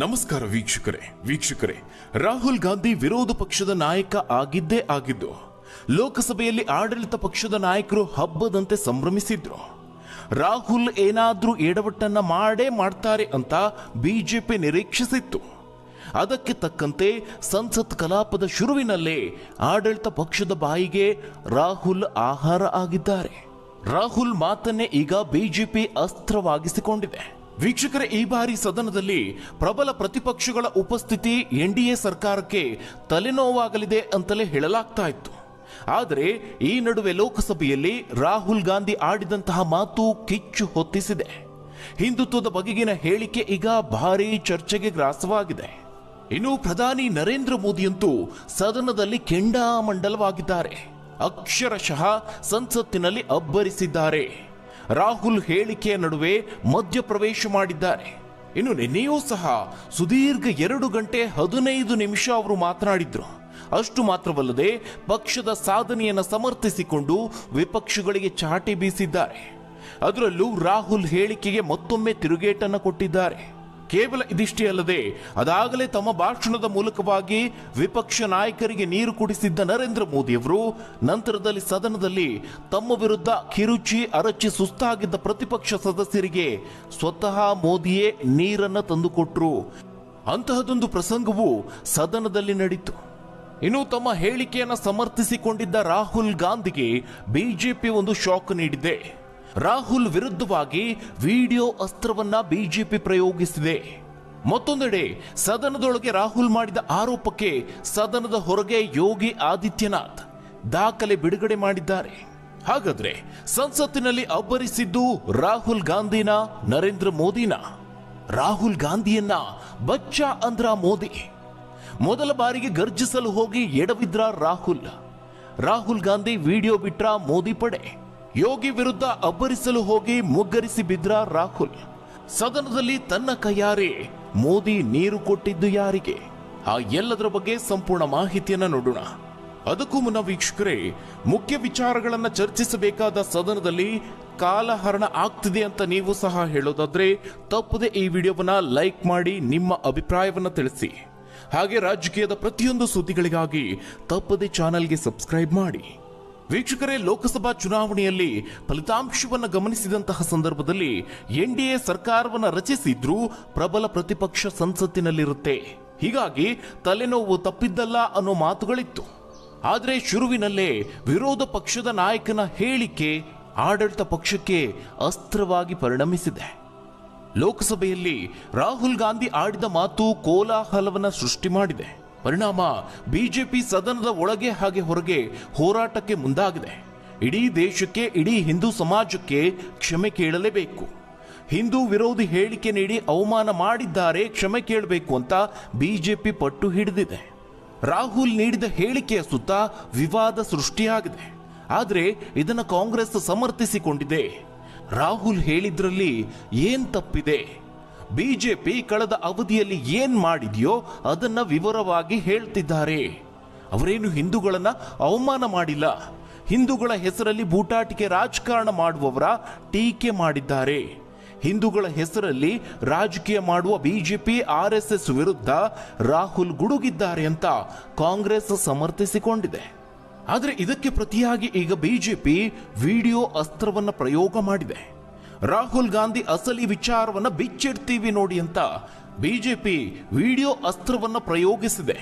ನಮಸ್ಕಾರ ವೀಕ್ಷಕರೇ ರಾಹುಲ್ ಗಾಂಧಿ ವಿರೋಧ ಪಕ್ಷದ ನಾಯಕ ಆಗಿದ್ದೇ ಆಗಿದ್ದು ಲೋಕಸಭೆಯಲ್ಲಿ ಆಡಳಿತ ಪಕ್ಷದ ನಾಯಕರು ಹಬ್ಬದಂತೆ ಸಂಭ್ರಮಿಸಿದ್ರು. ರಾಹುಲ್ ಏನಾದ್ರೂ ಎಡವಟ್ಟನ್ನ ಮಾಡ್ತಾರೆ ಅಂತ ಬಿಜೆಪಿ ನಿರೀಕ್ಷಿಸಿತ್ತು. ಅದಕ್ಕೆ ತಕ್ಕಂತೆ ಸಂಸತ್ ಕಲಾಪದ ಶುರುವಿನಲ್ಲೇ ಆಡಳಿತ ಪಕ್ಷದ ಬಾಯಿಗೆ ರಾಹುಲ್ ಆಹಾರ ಆಗಿದ್ದಾರೆ. ರಾಹುಲ್ ಮಾತನ್ನೇ ಈಗ ಬಿಜೆಪಿ ಅಸ್ತ್ರವಾಗಿಸಿಕೊಂಡಿದೆ. ವೀಕ್ಷಕರೇ, ಈ ಬಾರಿ ಸದನದಲ್ಲಿ ಪ್ರಬಲ ಪ್ರತಿಪಕ್ಷಗಳ ಉಪಸ್ಥಿತಿ ಎನ್ಡಿಎ ಸರ್ಕಾರಕ್ಕೆ ತಲೆನೋವಾಗಲಿದೆ ಅಂತಲೇ ಹೇಳಲಾಗ್ತಾ ಇತ್ತು. ಆದರೆ ಈ ನಡುವೆ ಲೋಕಸಭೆಯಲ್ಲಿ ರಾಹುಲ್ ಗಾಂಧಿ ಆಡಿದಂತಹ ಮಾತು ಕಿಚ್ಚು ಹೊತ್ತಿಸಿದೆ. ಹಿಂದುತ್ವದ ಬಗೆಗಿನ ಹೇಳಿಕೆ ಈಗ ಭಾರೀ ಚರ್ಚೆಗೆ ಗ್ರಾಸವಾಗಿದೆ. ಇನ್ನು ಪ್ರಧಾನಿ ನರೇಂದ್ರ ಮೋದಿಯಂತೂ ಸದನದಲ್ಲಿ ಕೆಂಡಾಮಂಡಲವಾಗಿದ್ದಾರೆ. ಅಕ್ಷರಶಃ ಸಂಸತ್ತಿನಲ್ಲಿ ಅಬ್ಬರಿಸಿದ್ದಾರೆ. ರಾಹುಲ್ ಹೇಳಿಕೆಯ ನಡುವೆ ಮಧ್ಯಪ್ರವೇಶ ಮಾಡಿದ್ದಾರೆ. ಇನ್ನು ನಿನ್ನೆಯೂ ಸಹ ಸುದೀರ್ಘ 2 ಗಂಟೆ 15 ನಿಮಿಷ ಅವರು ಮಾತನಾಡಿದ್ರು. ಅಷ್ಟು ಮಾತ್ರವಲ್ಲದೆ ಪಕ್ಷದ ಸಾಧನೆಯನ್ನು ಸಮರ್ಥಿಸಿಕೊಂಡು ವಿಪಕ್ಷಗಳಿಗೆ ಚಾಟಿ ಬೀಸಿದ್ದಾರೆ. ಅದರಲ್ಲೂ ರಾಹುಲ್ ಹೇಳಿಕೆಗೆ ಮತ್ತೊಮ್ಮೆ ತಿರುಗೇಟನ್ನು ಕೊಟ್ಟಿದ್ದಾರೆ. ಕೇವಲ ಇದಿಷ್ಟೇ ಅಲ್ಲದೆ ಅದಾಗಲೇ ತಮ್ಮ ಭಾಷಣದ ಮೂಲಕವಾಗಿ ವಿಪಕ್ಷ ನಾಯಕರಿಗೆ ನೀರು ಕುಡಿಸಿದ್ದ ನರೇಂದ್ರ ಮೋದಿಯವರು ನಂತರದಲ್ಲಿ ಸದನದಲ್ಲಿ ತಮ್ಮ ವಿರುದ್ಧ ಕಿರುಚಿ ಅರಚಿ ಸುಸ್ತಾಗಿದ್ದ ಪ್ರತಿಪಕ್ಷ ಸದಸ್ಯರಿಗೆ ಸ್ವತಃ ಮೋದಿಯೇ ನೀರನ್ನು ತಂದುಕೊಟ್ರು. ಅಂತಹದೊಂದು ಪ್ರಸಂಗವು ಸದನದಲ್ಲಿ ನಡೆಯಿತು. ಇನ್ನು ತಮ್ಮ ಹೇಳಿಕೆಯನ್ನು ಸಮರ್ಥಿಸಿಕೊಂಡಿದ್ದ ರಾಹುಲ್ ಗಾಂಧಿಗೆ ಬಿಜೆಪಿ ಒಂದು ಶಾಕ್ ನೀಡಿದೆ. ರಾಹುಲ್ ವಿರುದ್ಧವಾಗಿ ವಿಡಿಯೋ ಅಸ್ತ್ರವನ್ನ ಬಿಜೆಪಿ ಪ್ರಯೋಗಿಸಿದೆ. ಮತ್ತೊಂದೆಡೆ ಸದನದೊಳಗೆ ರಾಹುಲ್ ಮಾಡಿದ ಆರೋಪಕ್ಕೆ ಸದನದ ಹೊರಗೆ ಯೋಗಿ ಆದಿತ್ಯನಾಥ್ ದಾಖಲೆ ಬಿಡುಗಡೆ ಮಾಡಿದ್ದಾರೆ. ಹಾಗಾದ್ರೆ ಸಂಸತ್ತಿನಲ್ಲಿ ಅಬ್ಬರಿಸಿದ್ದು ರಾಹುಲ್ ಗಾಂಧಿನ ನರೇಂದ್ರ ಮೋದಿನ? ರಾಹುಲ್ ಗಾಂಧಿಯನ್ನ ಬಚ್ಚ ಅಂದ್ರ ಮೋದಿ. ಮೊದಲ ಬಾರಿಗೆ ಗರ್ಜಿಸಲು ಹೋಗಿ ಎಡವಿದ್ರ ರಾಹುಲ್ ಗಾಂಧಿ ವಿಡಿಯೋ ಬಿಟ್ರ ಮೋದಿ ಪಡೆ. ಯೋಗಿ ವಿರುದ್ಧ ಅಬ್ಬರಿಸಲು ಹೋಗಿ ಮುಗ್ಗರಿಸಿ ಬಿದ್ರ ರಾಹುಲ್. ಸದನದಲ್ಲಿ ತನ್ನ ಕೈಯಾರೆ ಮೋದಿ ನೀರು ಕೊಟ್ಟಿದ್ದು ಯಾರಿಗೆ? ಆ ಎಲ್ಲದರ ಬಗ್ಗೆ ಸಂಪೂರ್ಣ ಮಾಹಿತಿಯನ್ನ ನೋಡೋಣ. ಅದಕ್ಕೂ ಮುನ್ನ ವೀಕ್ಷಕರೇ, ಮುಖ್ಯ ವಿಚಾರಗಳನ್ನ ಚರ್ಚಿಸಬೇಕಾದ ಸದನದಲ್ಲಿ ಕಾಲಹರಣ ಆಗ್ತಿದೆ ಅಂತ ನೀವು ಸಹ ಹೇಳೋದಾದ್ರೆ ತಪ್ಪದೆ ಈ ವಿಡಿಯೋವನ್ನ ಲೈಕ್ ಮಾಡಿ ನಿಮ್ಮ ಅಭಿಪ್ರಾಯವನ್ನ ತಿಳಿಸಿ. ಹಾಗೆ ರಾಜಕೀಯದ ಪ್ರತಿಯೊಂದು ಸುದ್ದಿಗಳಿಗಾಗಿ ತಪ್ಪದೆ ಚಾನೆಲ್ಗೆ ಸಬ್ಸ್ಕ್ರೈಬ್ ಮಾಡಿ. ವೀಕ್ಷಕರೇ, ಲೋಕಸಭಾ ಚುನಾವಣೆಯಲ್ಲಿ ಫಲಿತಾಂಶವನ್ನು ಗಮನಿಸಿದಂತಹ ಸಂದರ್ಭದಲ್ಲಿ ಎನ್ಡಿಎ ಸರ್ಕಾರವನ್ನು ರಚಿಸಿದ್ರೂ ಪ್ರಬಲ ಪ್ರತಿಪಕ್ಷ ಸಂಸತ್ತಿನಲ್ಲಿರುತ್ತೆ. ಹೀಗಾಗಿ ತಲೆನೋವು ತಪ್ಪಿದ್ದಲ್ಲ ಅನ್ನೋ ಮಾತುಗಳಿತ್ತು. ಆದರೆ ಶುರುವಿನಲ್ಲೇ ವಿರೋಧ ಪಕ್ಷದ ನಾಯಕನ ಹೇಳಿಕೆ ಆಡಳಿತ ಪಕ್ಷಕ್ಕೆ ಅಸ್ತ್ರವಾಗಿ ಪರಿಣಮಿಸಿದೆ. ಲೋಕಸಭೆಯಲ್ಲಿ ರಾಹುಲ್ ಗಾಂಧಿ ಆಡಿದ ಮಾತು ಕೋಲಾಹಲವನ್ನು ಸೃಷ್ಟಿ ಮಾಡಿದೆ. ಪರಿಣಾಮ ಬಿಜೆಪಿ ಸದನದ ಒಳಗೆ ಹಾಗೆ ಹೊರಗೆ ಹೋರಾಟಕ್ಕೆ ಮುಂದಾಗಿದೆ. ಇಡೀ ದೇಶಕ್ಕೆ, ಇಡೀ ಹಿಂದೂ ಸಮಾಜಕ್ಕೆ ಕ್ಷಮೆ ಕೇಳಲೇಬೇಕು. ಹಿಂದೂ ವಿರೋಧಿ ಹೇಳಿಕೆ ನೀಡಿ ಅವಮಾನ ಮಾಡಿದ್ದಾರೆ, ಕ್ಷಮೆ ಕೇಳಬೇಕು ಅಂತ ಬಿಜೆಪಿ ಪಟ್ಟು ಹಿಡಿದಿದೆ. ರಾಹುಲ್ ನೀಡಿದ ಹೇಳಿಕೆಯ ಸುತ್ತ ವಿವಾದ ಸೃಷ್ಟಿಯಾಗಿದೆ. ಆದರೆ ಇದನ್ನು ಕಾಂಗ್ರೆಸ್ ಸಮರ್ಥಿಸಿಕೊಂಡಿದೆ. ರಾಹುಲ್ ಹೇಳಿದ್ರಲ್ಲಿ ಏನ್ ತಪ್ಪಿದೆ? ಬಿಜೆಪಿ ಕಳೆದ ಅವಧಿಯಲ್ಲಿ ಏನ್ ಮಾಡಿದೆಯೋ ಅದನ್ನ ವಿವರವಾಗಿ ಹೇಳ್ತಿದ್ದಾರೆ. ಅವರೇನು ಹಿಂದೂಗಳನ್ನ ಅವಮಾನ ಮಾಡಿಲ್ಲ. ಹಿಂದೂಗಳ ಹೆಸರಲ್ಲಿ ಬೂಟಾಟಿಕೆ ರಾಜಕಾರಣ ಮಾಡುವವರ ಟೀಕೆ ಮಾಡಿದ್ದಾರೆ. ಹಿಂದೂಗಳ ಹೆಸರಲ್ಲಿ ರಾಜಕೀಯ ಮಾಡುವ ಬಿಜೆಪಿ ಆರ್ಎಸ್ಎಸ್ ವಿರುದ್ಧ ರಾಹುಲ್ ಗುಡುಗಿದ್ದಾರೆ ಅಂತ ಕಾಂಗ್ರೆಸ್ ಸಮರ್ಥಿಸಿಕೊಂಡಿದೆ. ಆದರೆ ಇದಕ್ಕೆ ಪ್ರತಿಯಾಗಿ ಈಗ ಬಿಜೆಪಿ ವಿಡಿಯೋ ಅಸ್ತ್ರವನ್ನ ಪ್ರಯೋಗ ಮಾಡಿದೆ. ರಾಹುಲ್ ಗಾಂಧಿ ಅಸಲಿ ವಿಚಾರವನ್ನ ಬಿಚ್ಚಿಡ್ತೀವಿ ನೋಡಿ ಅಂತ ಬಿಜೆಪಿ ವಿಡಿಯೋ ಅಸ್ತ್ರವನ್ನ ಪ್ರಯೋಗಿಸಿದೆ.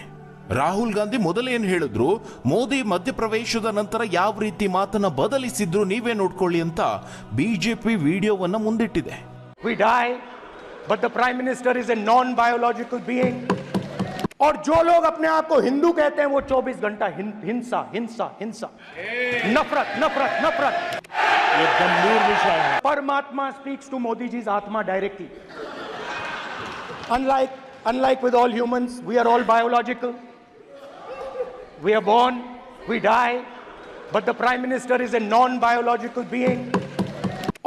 ರಾಹುಲ್ ಗಾಂಧಿ ಮೊದಲೇನು ಹೇಳಿದ್ರು, ಮೋದಿ ಮಧ್ಯಪ್ರವೇಶದ ನಂತರ ಯಾವ ರೀತಿ ಮಾತನ್ನ ಬದಲಿಸಿದ್ರು ನೀವೇ ನೋಡ್ಕೊಳ್ಳಿ ಅಂತ ಬಿಜೆಪಿ ವಿಡಿಯೋವನ್ನ ಮುಂದಿಟ್ಟಿದೆ. We die, but the Prime Minister is a non-biological being. और जो लोग अपने आप को हिंदू कहते हैं वो 24 घंटा हिंसा हिंसा हिंसा, नफरत नफरत नफरत, ये गंभीर विषय है. परमात्मा speaks to Modi ji's आत्मा directly. Unlike with all humans, we are all biological. We are born, we die, but the Prime Minister is a non-biological being.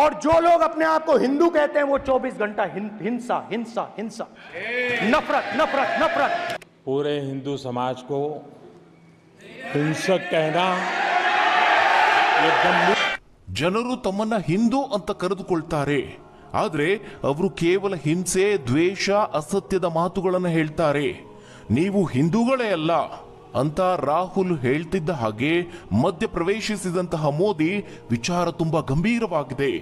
और जो लोग अपने आप को हिंदू कहते हैं वो 24 घंटा हिंसा हिंसा हिंसा, नफरत नफरत नफरत. पूरे हिंदू समाज को हिंसक कहना ये गंभीर. ಜನರು ತಮ್ಮನ್ನ ಹಿಂದೂ ಅಂತ ಕರೆದುಕೊಳ್ತಾರೆ. ಆದರೆ ಅವರು ಕೇವಲ ಹಿಂಸೆ, ದ್ವೇಷ, ಅಸತ್ಯದ ಮಾತುಗಳನ್ನು ಹೇಳ್ತಾರೆ. ನೀವು ಹಿಂದೂಗಳೇ ಅಲ್ಲ ಅಂತ ರಾಹುಲ್ ಹೇಳ್ತಿದ್ದ ಹಾಗೆ ಮಧ್ಯ ಪ್ರವೇಶಿಸಿದಂತಹ ಮೋದಿ ವಿಚಾರ ತುಂಬಾ ಗಂಭೀರವಾಗಿದೆ.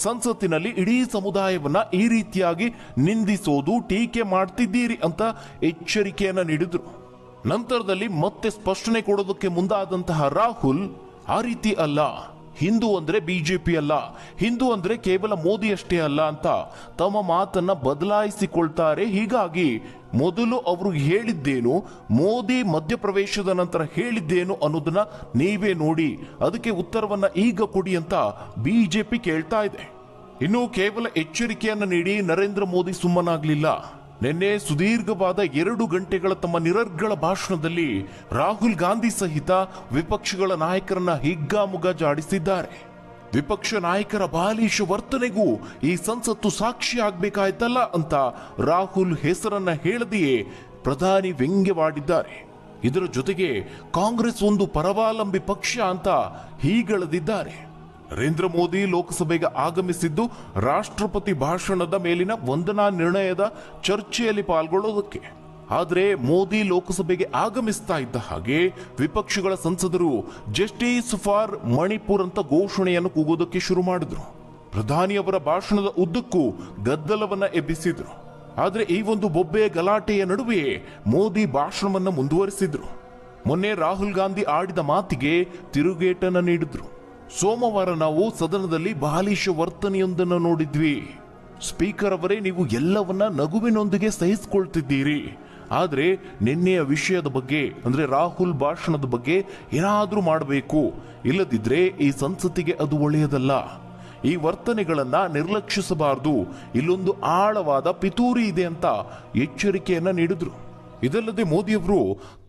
ಸಂಸತ್ತಿನಲ್ಲಿ ಇಡೀ ಸಮುದಾಯವನ್ನ ಈ ರೀತಿಯಾಗಿ ನಿಂದಿಸೋದು, ಟೀಕೆ ಮಾಡ್ತಿದ್ದೀರಿ ಅಂತ ಎಚ್ಚರಿಕೆಯನ್ನ ನೀಡಿದ್ರು. ನಂತರದಲ್ಲಿ ಮತ್ತೆ ಸ್ಪಷ್ಟನೆ ಕೊಡೋದಕ್ಕೆ ಮುಂದಾದಂತಹ ರಾಹುಲ್ ಆ ರೀತಿ ಅಲ್ಲ, ಹಿಂದೂ ಅಂದ್ರೆ ಬಿಜೆಪಿ ಅಲ್ಲ, ಹಿಂದೂ ಅಂದ್ರೆ ಕೇವಲ ಮೋದಿ ಅಷ್ಟೇ ಅಲ್ಲ ಅಂತ ತಮ್ಮ ಮಾತನ್ನ ಬದಲಾಯಿಸಿಕೊಳ್ತಾರೆ. ಹೀಗಾಗಿ ಮೊದಲು ಅವರು ಹೇಳಿದ್ದೇನು, ಮೋದಿ ಮಧ್ಯಪ್ರವೇಶದ ನಂತರ ಹೇಳಿದ್ದೇನು ಅನ್ನೋದನ್ನ ನೀವೇ ನೋಡಿ, ಅದಕ್ಕೆ ಉತ್ತರವನ್ನ ಈಗ ಕೊಡಿ ಅಂತ ಬಿಜೆಪಿ ಕೇಳ್ತಾ ಇದೆ. ಇನ್ನು ಕೇವಲ ಎಚ್ಚರಿಕೆಯನ್ನ ನೀಡಿ ನರೇಂದ್ರ ಮೋದಿ ಸುಮ್ಮನಾಗ್ಲಿಲ್ಲ. ನಿನ್ನೆ ಸುದೀರ್ಘವಾದ 2 ಗಂಟೆಗಳ ತಮ್ಮ ನಿರರ್ಗಳ ಭಾಷಣದಲ್ಲಿ ರಾಹುಲ್ ಗಾಂಧಿ ಸಹಿತ ವಿಪಕ್ಷಗಳ ನಾಯಕರನ್ನ ಹಿಗ್ಗಾಮುಗ್ಗಾ ಜಾಡಿಸಿದ್ದಾರೆ. ವಿಪಕ್ಷ ನಾಯಕರ ಬಾಲಿಶ ವರ್ತನೆಗೂ ಈ ಸಂಸತ್ತು ಸಾಕ್ಷಿ ಆಗ್ಬೇಕಾಯ್ತಲ್ಲ ಅಂತ ರಾಹುಲ್ ಹೆಸರನ್ನ ಹೇಳದೆಯೇ ಪ್ರಧಾನಿ ವ್ಯಂಗ್ಯವಾಡಿದ್ದಾರೆ. ಇದರ ಜೊತೆಗೆ ಕಾಂಗ್ರೆಸ್ ಒಂದು ಪರಾವಲಂಬಿ ಪಕ್ಷ ಅಂತ ಹೀಗಳೆದಿದ್ದಾರೆ. ನರೇಂದ್ರ ಮೋದಿ ಲೋಕಸಭೆಗೆ ಆಗಮಿಸಿದ್ದು ರಾಷ್ಟ್ರಪತಿ ಭಾಷಣದ ಮೇಲಿನ ವಂದನಾ ನಿರ್ಣಯದ ಚರ್ಚೆಯಲ್ಲಿ ಪಾಲ್ಗೊಳ್ಳೋದಕ್ಕೆ. ಆದರೆ ಮೋದಿ ಲೋಕಸಭೆಗೆ ಆಗಮಿಸ್ತಾ ಇದ್ದ ಹಾಗೆ ವಿಪಕ್ಷಗಳ ಸಂಸದರು ಜಸ್ಟಿಸ್ ಫಾರ್ ಮಣಿಪುರ್ ಅಂತ ಘೋಷಣೆಯನ್ನು ಕೂಗೋದಕ್ಕೆ ಶುರು ಮಾಡಿದ್ರು. ಪ್ರಧಾನಿಯವರ ಭಾಷಣದ ಉದ್ದಕ್ಕೂ ಗದ್ದಲವನ್ನ ಎಬ್ಬಿಸಿದ್ರು. ಆದರೆ ಈ ಒಂದು ಬೊಬ್ಬೆ ಗಲಾಟೆಯ ನಡುವೆಯೇ ಮೋದಿ ಭಾಷಣವನ್ನ ಮುಂದುವರಿಸಿದ್ರು. ಮೊನ್ನೆ ರಾಹುಲ್ ಗಾಂಧಿ ಆಡಿದ ಮಾತಿಗೆ ತಿರುಗೇಟನ್ನ ನೀಡಿದ್ರು. ಸೋಮವಾರ ನಾವು ಸದನದಲ್ಲಿ ಬಾಲಿಶ ವರ್ತನೆಯೊಂದನ್ನು ನೋಡಿದ್ವಿ. ಸ್ಪೀಕರ್ ಅವರೇ, ನೀವು ಎಲ್ಲವನ್ನ ನಗುವಿನೊಂದಿಗೆ ಸಹಿಸಿಕೊಳ್ತಿದ್ದೀರಿ. ಆದರೆ ನಿನ್ನೆಯ ವಿಷಯದ ಬಗ್ಗೆ ಅಂದ್ರೆ ರಾಹುಲ್ ಭಾಷಣದ ಬಗ್ಗೆ ಏನಾದ್ರೂ ಮಾಡಬೇಕು, ಇಲ್ಲದಿದ್ರೆ ಈ ಸಂಸತ್ತಿಗೆ ಅದು ಒಳ್ಳೆಯದಲ್ಲ. ಈ ವರ್ತನೆಗಳನ್ನ ನಿರ್ಲಕ್ಷಿಸಬಾರದು, ಇಲ್ಲೊಂದು ಆಳವಾದ ಪಿತೂರಿ ಇದೆ ಅಂತ ಎಚ್ಚರಿಕೆಯನ್ನ ನೀಡಿದ್ರು. ಇದಲ್ಲದೆ ಮೋದಿಯವರು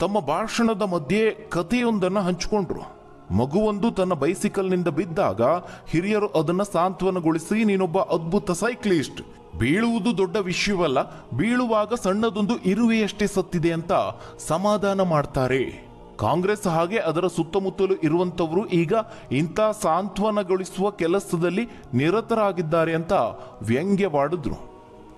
ತಮ್ಮ ಭಾಷಣದ ಮಧ್ಯೆ ಕಥೆಯೊಂದನ್ನು ಹಂಚಿಕೊಂಡ್ರು. ಮಗುವೊಂದು ತನ್ನ ಬೈಸಿಕಲ್ನಿಂದ ಬಿದ್ದಾಗ ಹಿರಿಯರು ಅದನ್ನ ಸಾಂತ್ವನಗೊಳಿಸಿ, ನೀನೊಬ್ಬ ಅದ್ಭುತ ಸೈಕ್ಲಿಸ್ಟ್, ಬೀಳುವುದು ದೊಡ್ಡ ವಿಷಯವಲ್ಲ, ಬೀಳುವಾಗ ಸಣ್ಣದೊಂದು ಇರುವೆಯಷ್ಟೇ ಸತ್ತಿದೆ ಅಂತ ಸಮಾಧಾನ ಮಾಡ್ತಾರೆ. ಕಾಂಗ್ರೆಸ್ ಹಾಗೆ ಅದರ ಸುತ್ತಮುತ್ತಲು ಇರುವಂತವರು ಈಗ ಇಂಥ ಸಾಂತ್ವನಗೊಳಿಸುವ ಕೆಲಸದಲ್ಲಿ ನಿರತರಾಗಿದ್ದಾರೆ ಅಂತ ವ್ಯಂಗ್ಯವಾಡಿದ್ರು.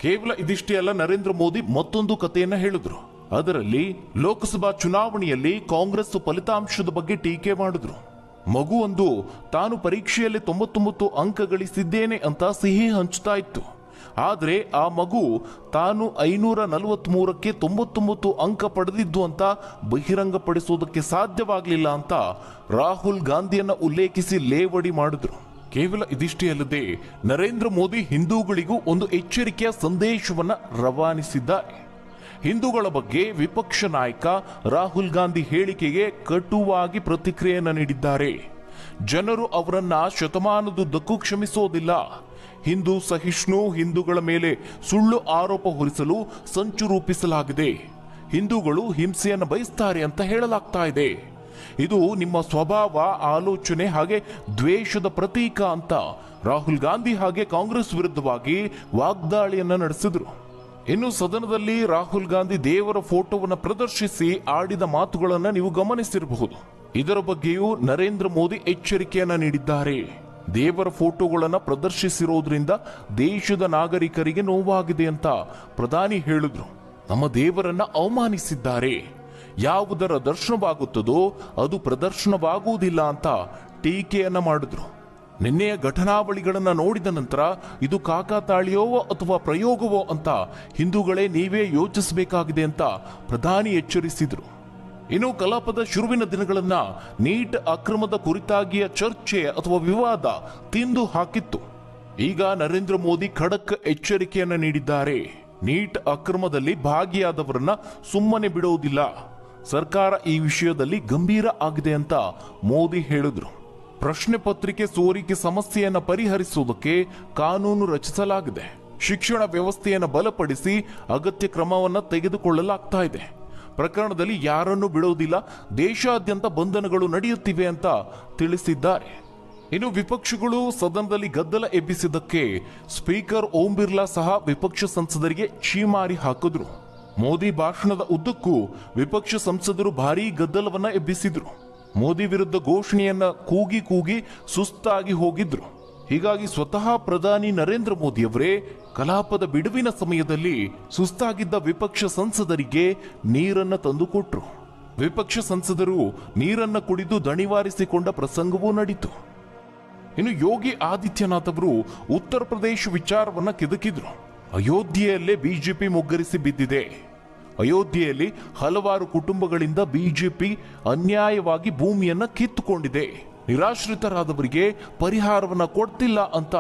ಕೇವಲ ಇದಿಷ್ಟೇ ಅಲ್ಲ, ನರೇಂದ್ರ ಮೋದಿ ಮತ್ತೊಂದು ಕಥೆಯನ್ನ ಹೇಳಿದ್ರು. ಅದರಲ್ಲಿ ಲೋಕಸಭಾ ಚುನಾವಣೆಯಲ್ಲಿ ಕಾಂಗ್ರೆಸ್ ಫಲಿತಾಂಶದ ಬಗ್ಗೆ ಟೀಕೆ ಮಾಡಿದ್ರು. ಮಗುವೊಂದು ತಾನು ಪರೀಕ್ಷೆಯಲ್ಲಿ 99 ಅಂಕ ಗಳಿಸಿದ್ದೇನೆ ಅಂತ ಸಿಹಿ ಹಂಚ್ತಾ ಇತ್ತು. ಆದರೆ ಆ ಮಗು ತಾನು 543ಕ್ಕೆ 99 ಅಂಕ ಪಡೆದಿದ್ದು ಅಂತ ಬಹಿರಂಗಪಡಿಸೋದಕ್ಕೆ ಸಾಧ್ಯವಾಗಲಿಲ್ಲ ಅಂತ ರಾಹುಲ್ ಗಾಂಧಿಯನ್ನ ಉಲ್ಲೇಖಿಸಿ ಲೇವಡಿ ಮಾಡಿದ್ರು. ಕೇವಲ ಇದಿಷ್ಟೇ ಅಲ್ಲದೆ ನರೇಂದ್ರ ಮೋದಿ ಹಿಂದೂಗಳಿಗೂ ಒಂದು ಎಚ್ಚರಿಕೆಯ ಸಂದೇಶವನ್ನ ರವಾನಿಸಿದ್ದಾರೆ. ಹಿಂದೂಗಳ ಬಗ್ಗೆ ವಿಪಕ್ಷ ನಾಯಕ ರಾಹುಲ್ ಗಾಂಧಿ ಹೇಳಿಕೆಗೆ ಕಟುವಾಗಿ ಪ್ರತಿಕ್ರಿಯೆಯನ್ನು ನೀಡಿದ್ದಾರೆ. ಜನರು ಅವರನ್ನ ಶತಮಾನದುದ್ದಕ್ಕೂ ಕ್ಷಮಿಸೋದಿಲ್ಲ. ಹಿಂದೂ ಸಹಿಷ್ಣು, ಹಿಂದೂಗಳ ಮೇಲೆ ಸುಳ್ಳು ಆರೋಪ ಹೊರಿಸಲು ಸಂಚು ರೂಪಿಸಲಾಗಿದೆ. ಹಿಂದೂಗಳು ಹಿಂಸೆಯನ್ನು ಬಯಸ್ತಾರೆ ಅಂತ ಹೇಳಲಾಗ್ತಾ ಇದೆ. ಇದು ನಿಮ್ಮ ಸ್ವಭಾವ, ಆಲೋಚನೆ ಹಾಗೆ ದ್ವೇಷದ ಪ್ರತೀಕ ಅಂತ ರಾಹುಲ್ ಗಾಂಧಿ ಹಾಗೆ ಕಾಂಗ್ರೆಸ್ ವಿರುದ್ಧವಾಗಿ ವಾಗ್ದಾಳಿಯನ್ನ ನಡೆಸಿದ್ರು. ಇನ್ನು ಸದನದಲ್ಲಿ ರಾಹುಲ್ ಗಾಂಧಿ ದೇವರ ಫೋಟೋವನ್ನು ಪ್ರದರ್ಶಿಸಿ ಆಡಿದ ಮಾತುಗಳನ್ನು ನೀವು ಗಮನಿಸಿರಬಹುದು. ಇದರ ಬಗ್ಗೆಯೂ ನರೇಂದ್ರ ಮೋದಿ ಎಚ್ಚರಿಕೆಯನ್ನ ನೀಡಿದ್ದಾರೆ. ದೇವರ ಫೋಟೋಗಳನ್ನು ಪ್ರದರ್ಶಿಸಿರೋದ್ರಿಂದ ದೇಶದ ನಾಗರಿಕರಿಗೆ ನೋವಾಗಿದೆ ಅಂತ ಪ್ರಧಾನಿ ಹೇಳಿದ್ರು. ನಮ್ಮ ದೇವರನ್ನ ಅವಮಾನಿಸಿದ್ದಾರೆ, ಯಾವುದರ ದರ್ಶನವಾಗುತ್ತದೋ ಅದು ಪ್ರದರ್ಶನವಾಗುವುದಿಲ್ಲ ಅಂತ ಟೀಕೆಯನ್ನ ಮಾಡಿದ್ರು. ನಿನ್ನೆಯ ಘಟನಾವಳಿಗಳನ್ನ ನೋಡಿದ ನಂತರ ಇದು ಕಾಕತಾಳಿಯೋ ಅಥವಾ ಪ್ರಯೋಗವೋ ಅಂತ ಹಿಂದೂಗಳೇ ನೀವೇ ಯೋಚಿಸಬೇಕಾಗಿದೆ ಅಂತ ಪ್ರಧಾನಿ ಎಚ್ಚರಿಸಿದ್ರು. ಇನ್ನು ಕಲಾಪದ ಶುರುವಿನ ದಿನಗಳನ್ನ ನೀಟ್ ಅಕ್ರಮದ ಕುರಿತಾಗಿಯ ಚರ್ಚೆ ಅಥವಾ ವಿವಾದ ತಿಂದು ಹಾಕಿತ್ತು. ಈಗ ನರೇಂದ್ರ ಮೋದಿ ಖಡಕ್ ಎಚ್ಚರಿಕೆಯನ್ನ ನೀಡಿದ್ದಾರೆ. ನೀಟ್ ಅಕ್ರಮದಲ್ಲಿ ಭಾಗಿಯಾದವರನ್ನ ಸುಮ್ಮನೆ ಬಿಡುವುದಿಲ್ಲ. ಸರ್ಕಾರ ಈ ವಿಷಯದಲ್ಲಿ ಗಂಭೀರ ಆಗಿದೆ ಅಂತ ಮೋದಿ ಹೇಳಿದ್ರು. ಪ್ರಶ್ನೆ ಪತ್ರಿಕೆ ಸೋರಿಕೆ ಸಮಸ್ಯೆಯನ್ನು ಪರಿಹರಿಸುವುದಕ್ಕೆ ಕಾನೂನು ರಚಿಸಲಾಗಿದೆ. ಶಿಕ್ಷಣ ವ್ಯವಸ್ಥೆಯನ್ನು ಬಲಪಡಿಸಿ ಅಗತ್ಯ ಕ್ರಮವನ್ನು ತೆಗೆದುಕೊಳ್ಳಲಾಗ್ತಾ ಇದೆ. ಪ್ರಕರಣದಲ್ಲಿ ಯಾರನ್ನೂ ಬಿಡುವುದಿಲ್ಲ, ದೇಶಾದ್ಯಂತ ಬಂಧನಗಳು ನಡೆಯುತ್ತಿವೆ ಅಂತ ತಿಳಿಸಿದ್ದಾರೆ. ಇನ್ನು ವಿಪಕ್ಷಗಳು ಸದನದಲ್ಲಿ ಗದ್ದಲ ಎಬ್ಬಿಸಿದ್ದಕ್ಕೆ ಸ್ಪೀಕರ್ ಓಂ ಬಿರ್ಲಾ ಸಹ ವಿಪಕ್ಷ ಸಂಸದರಿಗೆ ಛೀಮಾರಿ ಹಾಕಿದ್ರು. ಮೋದಿ ಭಾಷಣದ ಉದ್ದಕ್ಕೂ ವಿಪಕ್ಷ ಸಂಸದರು ಭಾರೀ ಗದ್ದಲವನ್ನ ಎಬ್ಬಿಸಿದ್ರು. ಮೋದಿ ವಿರುದ್ಧ ಘೋಷಣೆಯನ್ನ ಕೂಗಿ ಕೂಗಿ ಸುಸ್ತಾಗಿ ಹೋಗಿದ್ರು. ಹೀಗಾಗಿ ಸ್ವತಃ ಪ್ರಧಾನಿ ನರೇಂದ್ರ ಮೋದಿಯವರೇ ಕಲಾಪದ ಬಿಡುವಿನ ಸಮಯದಲ್ಲಿ ಸುಸ್ತಾಗಿದ್ದ ವಿಪಕ್ಷ ಸಂಸದರಿಗೆ ನೀರನ್ನ ತಂದುಕೊಟ್ರು. ವಿಪಕ್ಷ ಸಂಸದರು ನೀರನ್ನ ಕುಡಿದು ದಣಿವಾರಿಸಿಕೊಂಡ ಪ್ರಸಂಗವೂ ನಡೀತು. ಇನ್ನು ಯೋಗಿ ಆದಿತ್ಯನಾಥ್ ಅವರು ಉತ್ತರ ಪ್ರದೇಶ ವಿಚಾರವನ್ನ ಕೆದಕಿದ್ರು. ಅಯೋಧ್ಯೆಯಲ್ಲೇ ಬಿಜೆಪಿ ಮುಗ್ಗರಿಸಿ ಬಿದ್ದಿದೆ. ಅಯೋಧ್ಯೆಯಲ್ಲಿ ಹಲವಾರು ಕುಟುಂಬಗಳಿಂದ ಬಿಜೆಪಿ ಅನ್ಯಾಯವಾಗಿ ಭೂಮಿಯನ್ನ ಕಿತ್ತುಕೊಂಡಿದೆ. ನಿರಾಶ್ರಿತರಾದವರಿಗೆ ಪರಿಹಾರವನ್ನ ಕೊಡ್ತಿಲ್ಲ ಅಂತ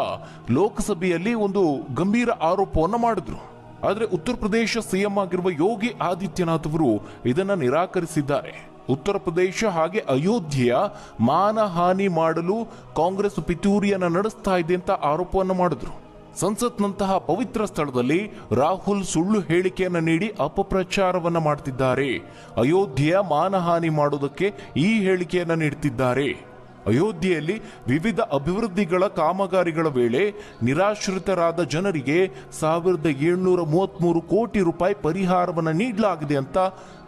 ಲೋಕಸಭೆಯಲ್ಲಿ ಒಂದು ಗಂಭೀರ ಆರೋಪವನ್ನ ಮಾಡಿದ್ರು. ಆದರೆ ಉತ್ತರ ಪ್ರದೇಶ ಸಿಎಂ ಆಗಿರುವ ಯೋಗಿ ಆದಿತ್ಯನಾಥ್ ಅವರು ಇದನ್ನ ನಿರಾಕರಿಸಿದ್ದಾರೆ. ಉತ್ತರ ಪ್ರದೇಶ ಹಾಗೆ ಅಯೋಧ್ಯೆಯ ಮಾನಹಾನಿ ಮಾಡಲು ಕಾಂಗ್ರೆಸ್ ಪಿತೂರಿಯನ್ನ ನಡೆಸ್ತಾ ಇದೆ ಅಂತ ಆರೋಪವನ್ನ ಮಾಡಿದ್ರು. ಸಂಸತ್ನಂತಹ ಪವಿತ್ರ ಸ್ಥಳದಲ್ಲಿ ರಾಹುಲ್ ಸುಳ್ಳು ಹೇಳಿಕೆಯನ್ನ ನೀಡಿ ಅಪಪ್ರಚಾರವನ್ನ ಮಾಡ್ತಿದ್ದಾರೆ. ಅಯೋಧ್ಯೆಯ ಮಾನಹಾನಿ ಮಾಡೋದಕ್ಕೆ ಈ ಹೇಳಿಕೆಯನ್ನ ನೀಡುತ್ತಿದ್ದಾರೆ. ಅಯೋಧ್ಯೆಯಲ್ಲಿ ವಿವಿಧ ಅಭಿವೃದ್ಧಿಗಳ ಕಾಮಗಾರಿಗಳ ವೇಳೆ ನಿರಾಶ್ರಿತರಾದ ಜನರಿಗೆ 1733 ಕೋಟಿ ರೂಪಾಯಿ ಪರಿಹಾರವನ್ನು ನೀಡಲಾಗಿದೆ ಅಂತ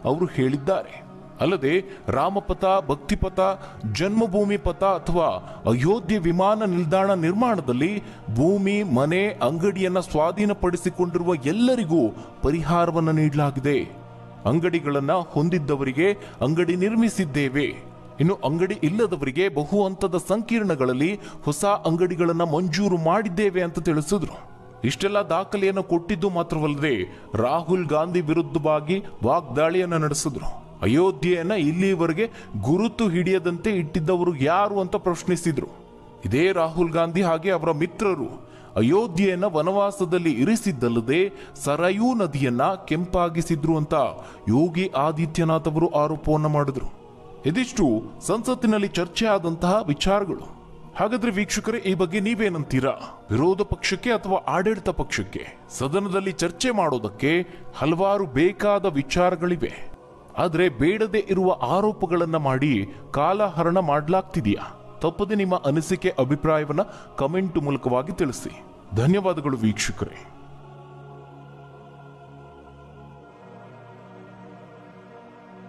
ಅವರು ಹೇಳಿದ್ದಾರೆ. ಅಲ್ಲದೆ ರಾಮಪಥ, ಭಕ್ತಿಪಥ, ಜನ್ಮಭೂಮಿ ಪಥ ಅಥವಾ ಅಯೋಧ್ಯೆ ವಿಮಾನ ನಿಲ್ದಾಣ ನಿರ್ಮಾಣದಲ್ಲಿ ಭೂಮಿ, ಮನೆ, ಅಂಗಡಿಯನ್ನ ಸ್ವಾಧೀನಪಡಿಸಿಕೊಂಡಿರುವ ಎಲ್ಲರಿಗೂ ಪರಿಹಾರವನ್ನು ನೀಡಲಾಗಿದೆ. ಅಂಗಡಿಗಳನ್ನ ಹೊಂದಿದ್ದವರಿಗೆ ಅಂಗಡಿ ನಿರ್ಮಿಸಿದ್ದೇವೆ. ಇನ್ನು ಅಂಗಡಿ ಇಲ್ಲದವರಿಗೆ ಬಹು ಹಂತದ ಸಂಕೀರ್ಣಗಳಲ್ಲಿ ಹೊಸ ಅಂಗಡಿಗಳನ್ನ ಮಂಜೂರು ಮಾಡಿದ್ದೇವೆ ಅಂತ ತಿಳಿಸಿದ್ರು. ಇಷ್ಟೆಲ್ಲ ದಾಖಲೆಯನ್ನು ಕೊಟ್ಟಿದ್ದು ಮಾತ್ರವಲ್ಲದೆ ರಾಹುಲ್ ಗಾಂಧಿ ವಿರುದ್ಧವಾಗಿ ವಾಗ್ದಾಳಿಯನ್ನ ನಡೆಸಿದ್ರು. ಅಯೋಧ್ಯೆಯನ್ನ ಇಲ್ಲಿವರೆಗೆ ಗುರುತು ಹಿಡಿಯದಂತೆ ಇಟ್ಟಿದ್ದವರು ಯಾರು ಅಂತ ಪ್ರಶ್ನಿಸಿದ್ರು. ಇದೇ ರಾಹುಲ್ ಗಾಂಧಿ ಹಾಗೆ ಅವರ ಮಿತ್ರರು ಅಯೋಧ್ಯೆಯನ್ನ ವನವಾಸದಲ್ಲಿ ಇರಿಸಿದ್ದಲ್ಲದೆ ಸರಯೂ ನದಿಯನ್ನ ಕೆಂಪಾಗಿಸಿದ್ರು ಅಂತ ಯೋಗಿ ಆದಿತ್ಯನಾಥ್ ಅವರು ಆರೋಪವನ್ನ ಮಾಡಿದ್ರು. ಇದಿಷ್ಟು ಸಂಸತ್ತಿನಲ್ಲಿ ಚರ್ಚೆ ಆದಂತಹ ವಿಚಾರಗಳು. ಹಾಗಾದ್ರೆ ವೀಕ್ಷಕರೇ, ಈ ಬಗ್ಗೆ ನೀವೇನಂತೀರಾ? ವಿರೋಧ ಪಕ್ಷಕ್ಕೆ ಅಥವಾ ಆಡಳಿತ ಪಕ್ಷಕ್ಕೆ ಸದನದಲ್ಲಿ ಚರ್ಚೆ ಮಾಡೋದಕ್ಕೆ ಹಲವಾರು ಬೇಕಾದ ವಿಚಾರಗಳಿವೆ. ಆದ್ರೆ ಬೇಡದೆ ಇರುವ ಆರೋಪಗಳನ್ನ ಮಾಡಿ ಕಾಲಹರಣ ಮಾಡಲಾಗ್ತಿದೆಯಾ? ತಪ್ಪದೆ ನಿಮ್ಮ ಅನಿಸಿಕೆ, ಅಭಿಪ್ರಾಯವನ್ನ ಕಮೆಂಟ್ ಮೂಲಕವಾಗಿ ತಿಳಿಸಿ. ಧನ್ಯವಾದಗಳು ವೀಕ್ಷಕರೇ.